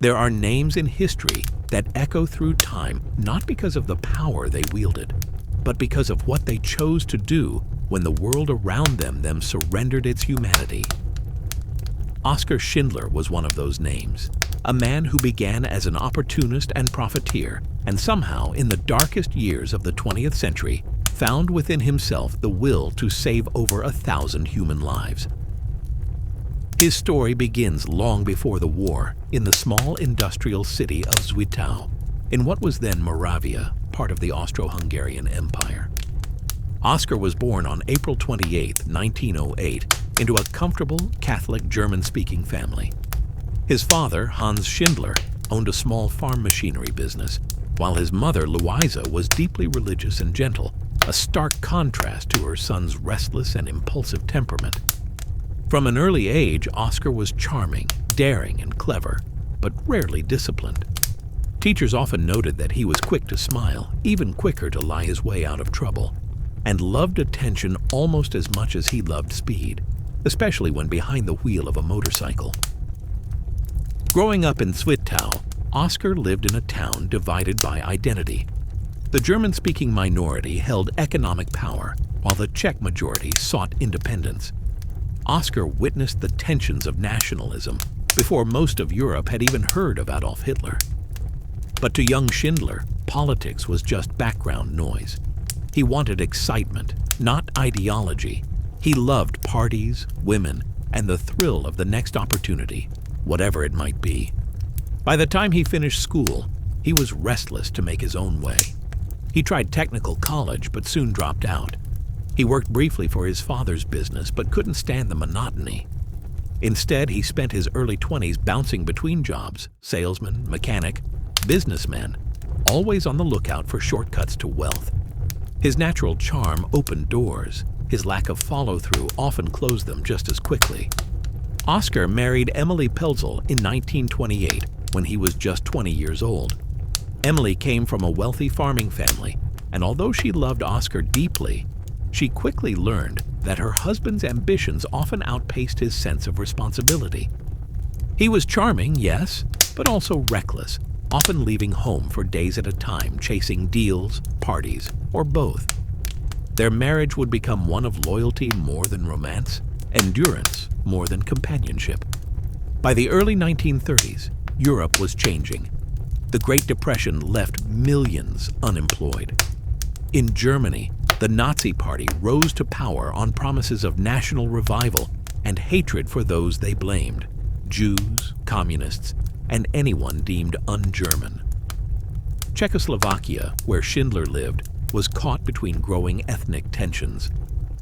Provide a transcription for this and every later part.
There are names in history that echo through time not because of the power they wielded, but because of what they chose to do when the world around them surrendered its humanity. Oskar Schindler was one of those names, a man who began as an opportunist and profiteer, and somehow, in the darkest years of the 20th century, found within himself the will to save over 1,000 human lives. His story begins long before the war in the small industrial city of Zwickau, in what was then Moravia, part of the Austro-Hungarian Empire. Oskar was born on April 28, 1908, into a comfortable Catholic German-speaking family. His father, Hans Schindler, owned a small farm machinery business, while his mother, Louisa, was deeply religious and gentle, a stark contrast to her son's restless and impulsive temperament. From an early age, Oskar was charming, daring, and clever, but rarely disciplined. Teachers often noted that he was quick to smile, even quicker to lie his way out of trouble, and loved attention almost as much as he loved speed, especially when behind the wheel of a motorcycle. Growing up in Zwickau, Oskar lived in a town divided by identity. The German-speaking minority held economic power, while the Czech majority sought independence. Oskar witnessed the tensions of nationalism before most of Europe had even heard of Adolf Hitler. But to young Schindler, politics was just background noise. He wanted excitement, not ideology. He loved parties, women, and the thrill of the next opportunity, whatever it might be. By the time he finished school, he was restless to make his own way. He tried technical college but soon dropped out. He worked briefly for his father's business but couldn't stand the monotony. Instead, he spent his early 20s bouncing between jobs, salesman, mechanic, businessman, always on the lookout for shortcuts to wealth. His natural charm opened doors. His lack of follow-through often closed them just as quickly. Oskar married Emily Pelzel in 1928 when he was just 20 years old. Emily came from a wealthy farming family, and although she loved Oskar deeply, she quickly learned that her husband's ambitions often outpaced his sense of responsibility. He was charming, yes, but also reckless, often leaving home for days at a time, chasing deals, parties, or both. Their marriage would become one of loyalty more than romance, endurance more than companionship. By the early 1930s, Europe was changing. The Great Depression left millions unemployed. In Germany, the Nazi Party rose to power on promises of national revival and hatred for those they blamed: Jews, communists, and anyone deemed un-German. Czechoslovakia, where Schindler lived, was caught between growing ethnic tensions.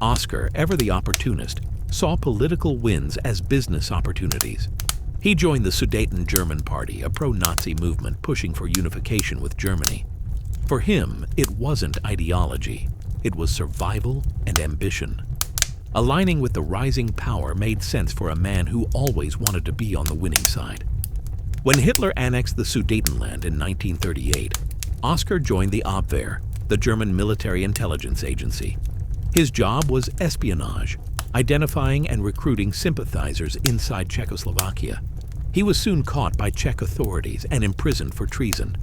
Oskar, ever the opportunist, saw political wins as business opportunities. He joined the Sudeten German Party, a pro-Nazi movement pushing for unification with Germany. For him, it wasn't ideology. It was survival and ambition. Aligning with the rising power made sense for a man who always wanted to be on the winning side. When Hitler annexed the Sudetenland in 1938, Oskar joined the Abwehr, the German military intelligence agency. His job was espionage, identifying and recruiting sympathizers inside Czechoslovakia. He was soon caught by Czech authorities and imprisoned for treason.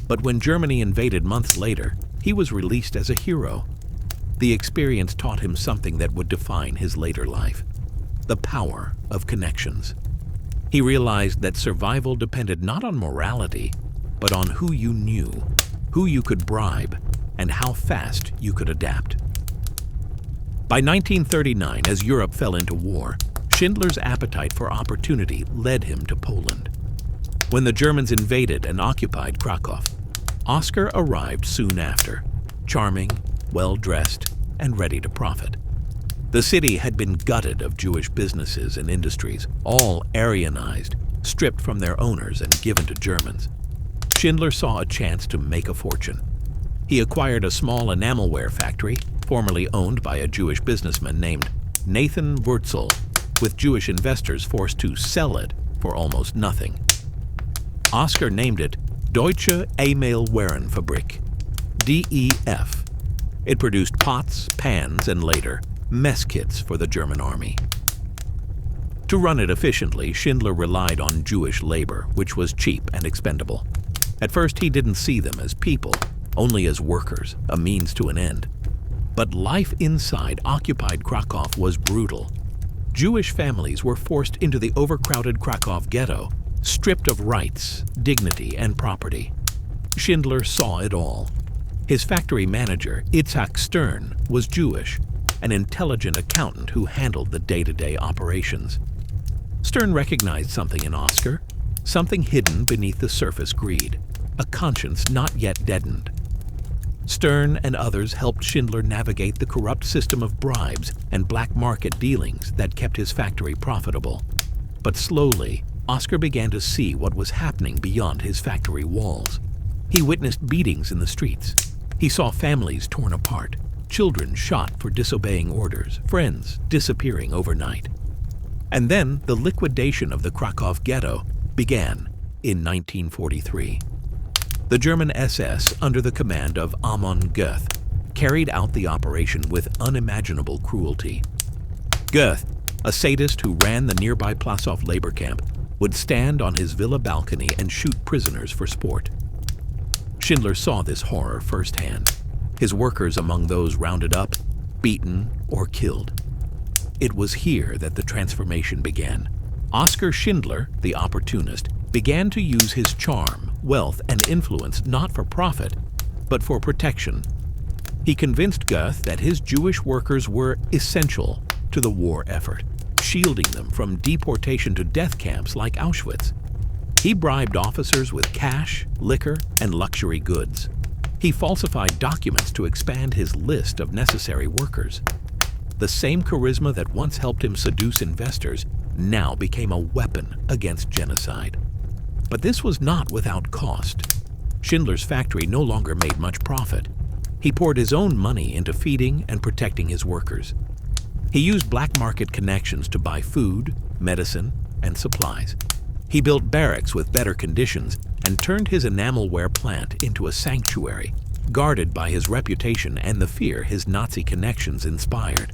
But when Germany invaded months later, he was released as a hero. The experience taught him something that would define his later life: the power of connections. He realized that survival depended not on morality, but on who you knew, who you could bribe, and how fast you could adapt. By 1939, as Europe fell into war, Schindler's appetite for opportunity led him to Poland. When the Germans invaded and occupied Krakow, Oskar arrived soon after, charming, well-dressed, and ready to profit. The city had been gutted of Jewish businesses and industries, all Aryanized, stripped from their owners and given to Germans. Schindler saw a chance to make a fortune. He acquired a small enamelware factory, formerly owned by a Jewish businessman named Nathan Wurzel, with Jewish investors forced to sell it for almost nothing. Oskar named it Deutsche Emelwarenfabrik, DEF. It produced pots, pans, and later, mess kits for the German army. To run it efficiently, Schindler relied on Jewish labor, which was cheap and expendable. At first, he didn't see them as people, only as workers, a means to an end. But life inside occupied Krakow was brutal. Jewish families were forced into the overcrowded Krakow ghetto, stripped of rights, dignity, and property. Schindler saw it all. His factory manager, Itzhak Stern, was Jewish, an intelligent accountant who handled the day-to-day operations. Stern recognized something in Oskar, something hidden beneath the surface greed, a conscience not yet deadened. Stern and others helped Schindler navigate the corrupt system of bribes and black market dealings that kept his factory profitable. But slowly, Oskar began to see what was happening beyond his factory walls. He witnessed beatings in the streets. He saw families torn apart, children shot for disobeying orders, friends disappearing overnight. And then the liquidation of the Krakow ghetto began in 1943. The German SS, under the command of Amon Goeth, carried out the operation with unimaginable cruelty. Goeth, a sadist who ran the nearby Plaszow labor camp, would stand on his villa balcony and shoot prisoners for sport. Schindler saw this horror firsthand, his workers among those rounded up, beaten, or killed. It was here that the transformation began. Oskar Schindler, the opportunist, began to use his charm, wealth, and influence not for profit, but for protection. He convinced Goeth that his Jewish workers were essential to the war effort, shielding them from deportation to death camps like Auschwitz. He bribed officers with cash, liquor, and luxury goods. He falsified documents to expand his list of necessary workers. The same charisma that once helped him seduce investors now became a weapon against genocide. But this was not without cost. Schindler's factory no longer made much profit. He poured his own money into feeding and protecting his workers. He used black market connections to buy food, medicine, and supplies. He built barracks with better conditions and turned his enamelware plant into a sanctuary, guarded by his reputation and the fear his Nazi connections inspired.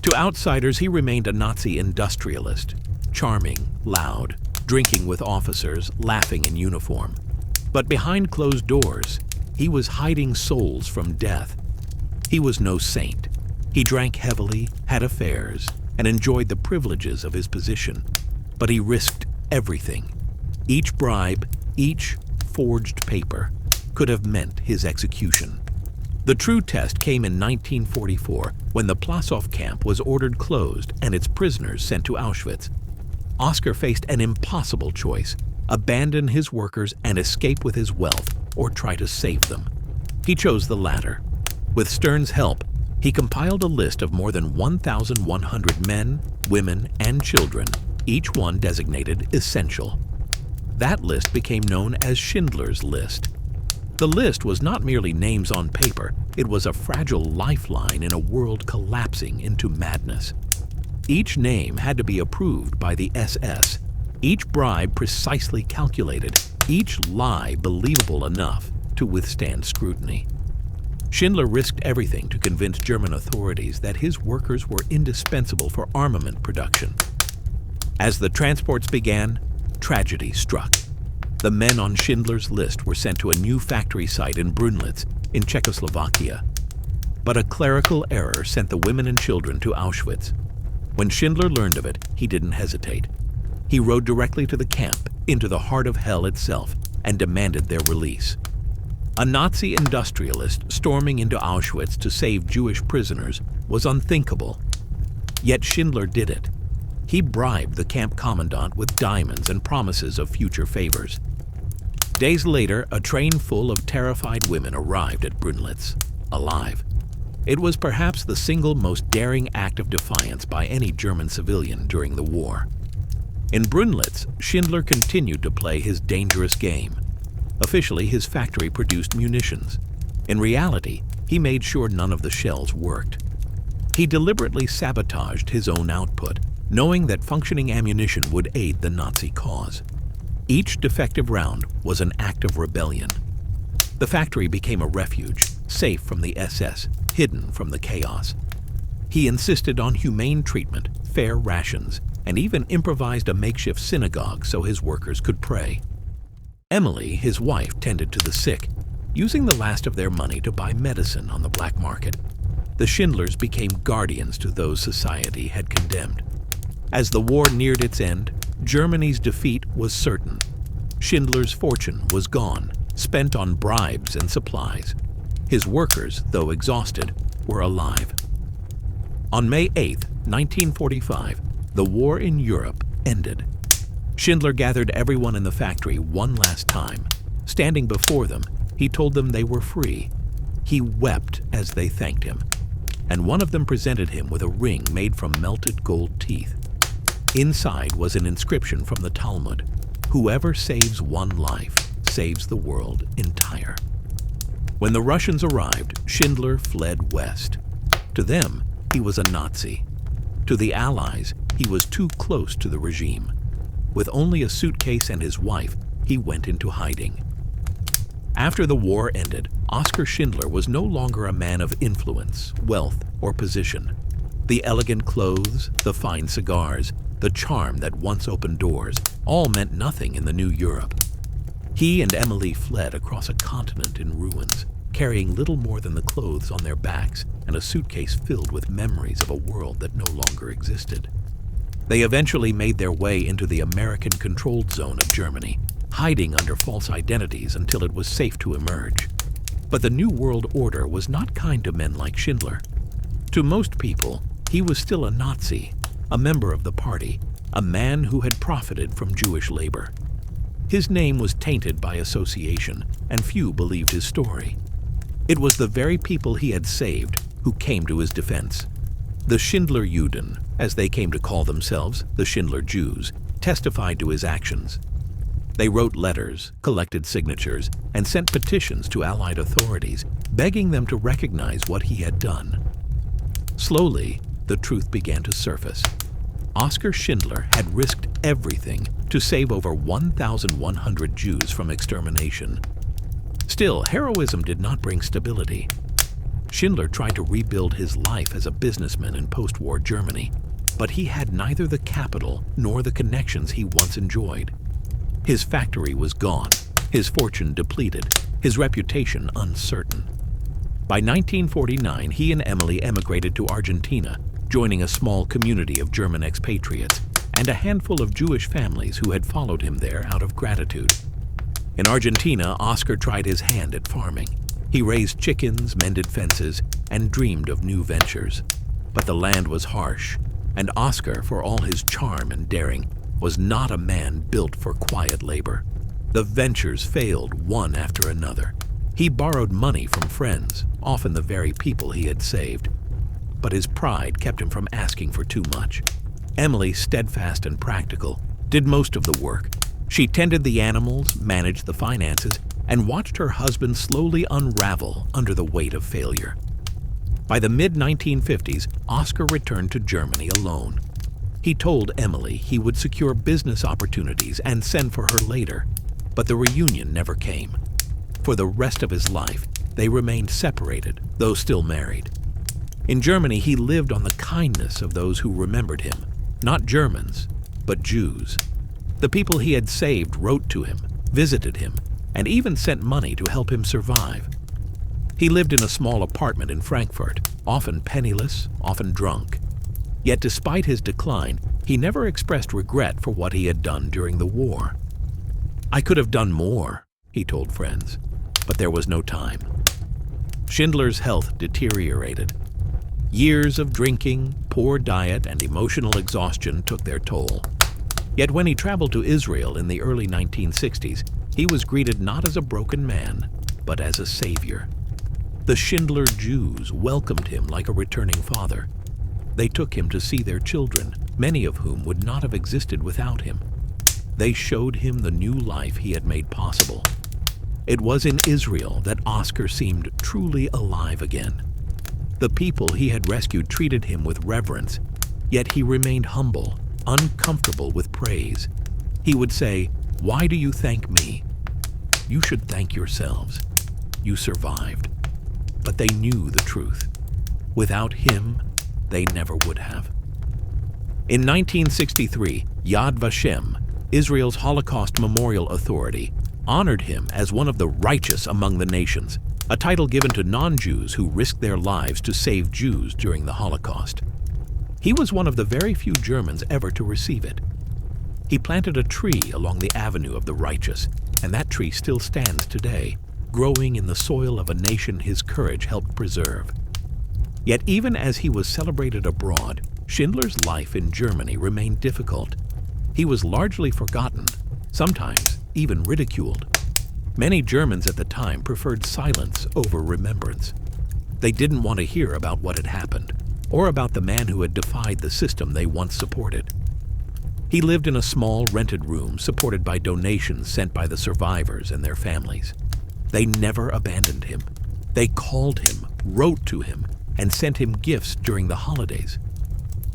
To outsiders, he remained a Nazi industrialist, charming, loud, drinking with officers, laughing in uniform. But behind closed doors, he was hiding souls from death. He was no saint. He drank heavily, had affairs, and enjoyed the privileges of his position. But he risked everything. Each bribe, each forged paper, could have meant his execution. The true test came in 1944, when the Plaszow camp was ordered closed and its prisoners sent to Auschwitz. Oskar faced an impossible choice: abandon his workers and escape with his wealth, or try to save them. He chose the latter. With Stern's help, he compiled a list of more than 1,100 men, women, and children, each one designated essential. That list became known as Schindler's List. The list was not merely names on paper, it was a fragile lifeline in a world collapsing into madness. Each name had to be approved by the SS, each bribe precisely calculated, each lie believable enough to withstand scrutiny. Schindler risked everything to convince German authorities that his workers were indispensable for armament production. As the transports began, tragedy struck. The men on Schindler's List were sent to a new factory site in Brunlitz, in Czechoslovakia. But a clerical error sent the women and children to Auschwitz. When Schindler learned of it, he didn't hesitate. He rode directly to the camp, into the heart of hell itself, and demanded their release. A Nazi industrialist storming into Auschwitz to save Jewish prisoners was unthinkable. Yet Schindler did it. He bribed the camp commandant with diamonds and promises of future favors. Days later, a train full of terrified women arrived at Brunlitz, alive. It was perhaps the single most daring act of defiance by any German civilian during the war. In Brunlitz, Schindler continued to play his dangerous game. Officially, his factory produced munitions. In reality, he made sure none of the shells worked. He deliberately sabotaged his own output, knowing that functioning ammunition would aid the Nazi cause. Each defective round was an act of rebellion. The factory became a refuge, safe from the SS, hidden from the chaos. He insisted on humane treatment, fair rations, and even improvised a makeshift synagogue so his workers could pray. Emily, his wife, tended to the sick, using the last of their money to buy medicine on the black market. The Schindlers became guardians to those society had condemned. As the war neared its end, Germany's defeat was certain. Schindler's fortune was gone, spent on bribes and supplies. His workers, though exhausted, were alive. On May 8, 1945, the war in Europe ended. Schindler gathered everyone in the factory one last time. Standing before them, he told them they were free. He wept as they thanked him, and one of them presented him with a ring made from melted gold teeth. Inside was an inscription from the Talmud: "Whoever saves one life saves the world entire." When the Russians arrived, Schindler fled west. To them, he was a Nazi. To the Allies, he was too close to the regime. With only a suitcase and his wife, he went into hiding. After the war ended, Oskar Schindler was no longer a man of influence, wealth, or position. The elegant clothes, the fine cigars, the charm that once opened doors, all meant nothing in the new Europe. He and Emily fled across a continent in ruins, carrying little more than the clothes on their backs and a suitcase filled with memories of a world that no longer existed. They eventually made their way into the American-controlled zone of Germany, hiding under false identities until it was safe to emerge. But the New World Order was not kind to men like Schindler. To most people, he was still a Nazi, a member of the party, a man who had profited from Jewish labor. His name was tainted by association, and few believed his story. It was the very people he had saved who came to his defense. The Schindler Juden, as they came to call themselves, the Schindler Jews, testified to his actions. They wrote letters, collected signatures, and sent petitions to Allied authorities, begging them to recognize what he had done. Slowly, the truth began to surface. Oskar Schindler had risked everything to save over 1,100 Jews from extermination. Still, heroism did not bring stability. Schindler tried to rebuild his life as a businessman in post-war Germany, but he had neither the capital nor the connections he once enjoyed. His factory was gone, his fortune depleted, his reputation uncertain. By 1949, he and Emily emigrated to Argentina, joining a small community of German expatriates and a handful of Jewish families who had followed him there out of gratitude. In Argentina, Oskar tried his hand at farming. He raised chickens, mended fences, and dreamed of new ventures. But the land was harsh, and Oskar, for all his charm and daring, was not a man built for quiet labor. The ventures failed one after another. He borrowed money from friends, often the very people he had saved. But his pride kept him from asking for too much. Emily, steadfast and practical, did most of the work. She tended the animals, managed the finances, and watched her husband slowly unravel under the weight of failure. By the mid-1950s, Oskar returned to Germany alone. He told Emily he would secure business opportunities and send for her later, but the reunion never came. For the rest of his life, they remained separated, though still married. In Germany, he lived on the kindness of those who remembered him, not Germans, but Jews. The people he had saved wrote to him, visited him, and even sent money to help him survive. He lived in a small apartment in Frankfurt, often penniless, often drunk. Yet despite his decline, he never expressed regret for what he had done during the war. "I could have done more," he told friends, but there was no time. Schindler's health deteriorated. Years of drinking, poor diet, and emotional exhaustion took their toll. Yet when he traveled to Israel in the early 1960s, he was greeted not as a broken man, but as a savior. The Schindler Jews welcomed him like a returning father. They took him to see their children, many of whom would not have existed without him. They showed him the new life he had made possible. It was in Israel that Oskar seemed truly alive again. The people he had rescued treated him with reverence, yet he remained humble, uncomfortable with praise. He would say, "Why do you thank me? You should thank yourselves. You survived." But they knew the truth. Without him, they never would have. In 1963, Yad Vashem, Israel's Holocaust Memorial Authority, honored him as one of the righteous among the nations, a title given to non-Jews who risked their lives to save Jews during the Holocaust. He was one of the very few Germans ever to receive it. He planted a tree along the Avenue of the Righteous, and that tree still stands today, growing in the soil of a nation his courage helped preserve. Yet even as he was celebrated abroad, Schindler's life in Germany remained difficult. He was largely forgotten, sometimes even ridiculed. Many Germans at the time preferred silence over remembrance. They didn't want to hear about what had happened, or about the man who had defied the system they once supported. He lived in a small rented room supported by donations sent by the survivors and their families. They never abandoned him. They called him, wrote to him, and sent him gifts during the holidays.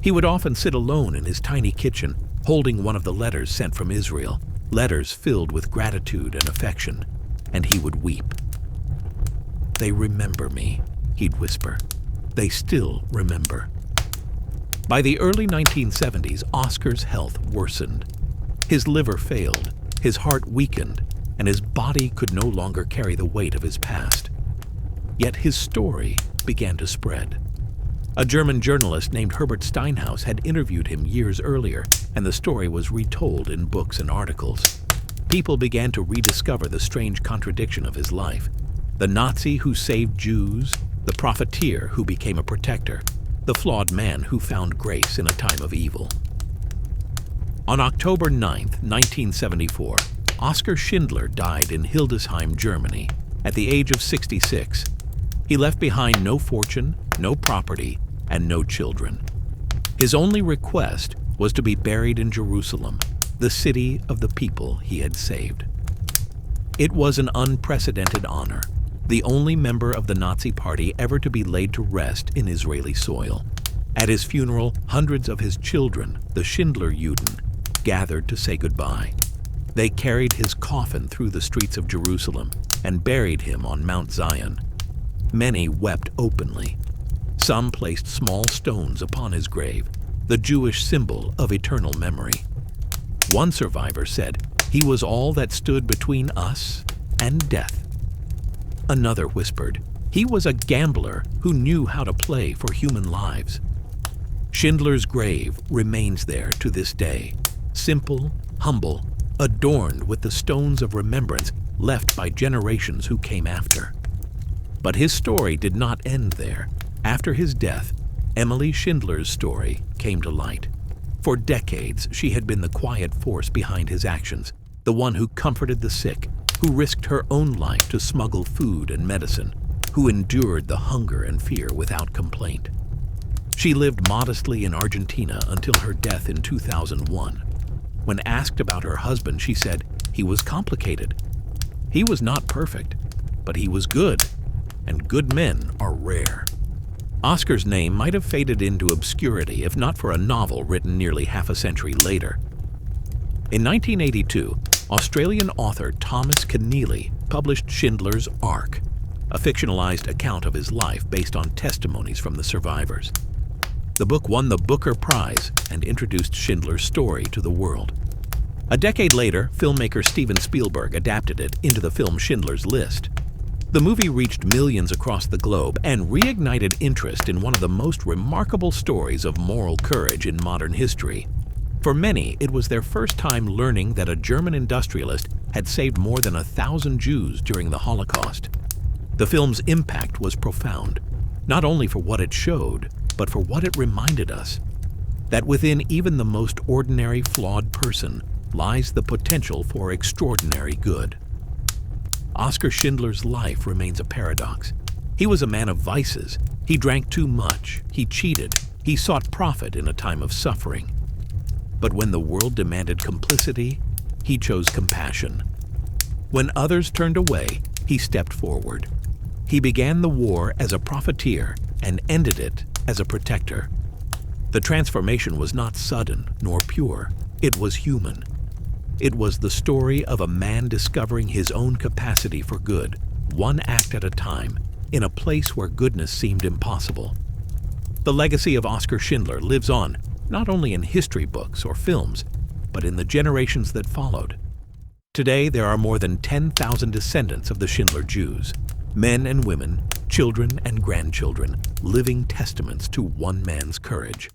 He would often sit alone in his tiny kitchen, holding one of the letters sent from Israel, letters filled with gratitude and affection, and he would weep. "They remember me," he'd whisper. "They still remember." By the early 1970s, Oskar's health worsened. His liver failed, his heart weakened, and his body could no longer carry the weight of his past. Yet his story began to spread. A German journalist named Herbert Steinhaus had interviewed him years earlier, and the story was retold in books and articles. People began to rediscover the strange contradiction of his life. The Nazi who saved Jews, the profiteer who became a protector, the flawed man who found grace in a time of evil. On October 9, 1974, Oskar Schindler died in Hildesheim, Germany, at the age of 66. He left behind no fortune, no property, and no children. His only request was to be buried in Jerusalem, the city of the people he had saved. It was an unprecedented honor, the only member of the Nazi Party ever to be laid to rest in Israeli soil. At his funeral, hundreds of his children, the Schindler Juden, gathered to say goodbye. They carried his coffin through the streets of Jerusalem and buried him on Mount Zion. Many wept openly. Some placed small stones upon his grave, the Jewish symbol of eternal memory. One survivor said, "He was all that stood between us and death." Another whispered, "He was a gambler who knew how to play for human lives." Schindler's grave remains there to this day, simple, humble, adorned with the stones of remembrance left by generations who came after. But his story did not end there. After his death, Emily Schindler's story came to light. For decades, she had been the quiet force behind his actions, the one who comforted the sick, who risked her own life to smuggle food and medicine, who endured the hunger and fear without complaint. She lived modestly in Argentina until her death in 2001. When asked about her husband, she said, "He was complicated. He was not perfect, but he was good, and good men are rare." Oskar's name might have faded into obscurity if not for a novel written nearly half a century later. In 1982, Australian author Thomas Keneally published Schindler's Ark, a fictionalized account of his life based on testimonies from the survivors. The book won the Booker Prize and introduced Schindler's story to the world. A decade later, filmmaker Steven Spielberg adapted it into the film Schindler's List. The movie reached millions across the globe and reignited interest in one of the most remarkable stories of moral courage in modern history. For many, it was their first time learning that a German industrialist had saved more than 1,000 Jews during the Holocaust. The film's impact was profound, not only for what it showed, but for what it reminded us, that within even the most ordinary, flawed person lies the potential for extraordinary good. Oskar Schindler's life remains a paradox. He was a man of vices. He drank too much. He cheated. He sought profit in a time of suffering. But when the world demanded complicity, he chose compassion. When others turned away, he stepped forward. He began the war as a profiteer and ended it as a protector. The transformation was not sudden nor pure. It was human. It was the story of a man discovering his own capacity for good, one act at a time, in a place where goodness seemed impossible. The legacy of Oskar Schindler lives on, not only in history books or films, but in the generations that followed. Today, there are more than 10,000 descendants of the Schindler Jews, men and women, children and grandchildren, living testaments to one man's courage.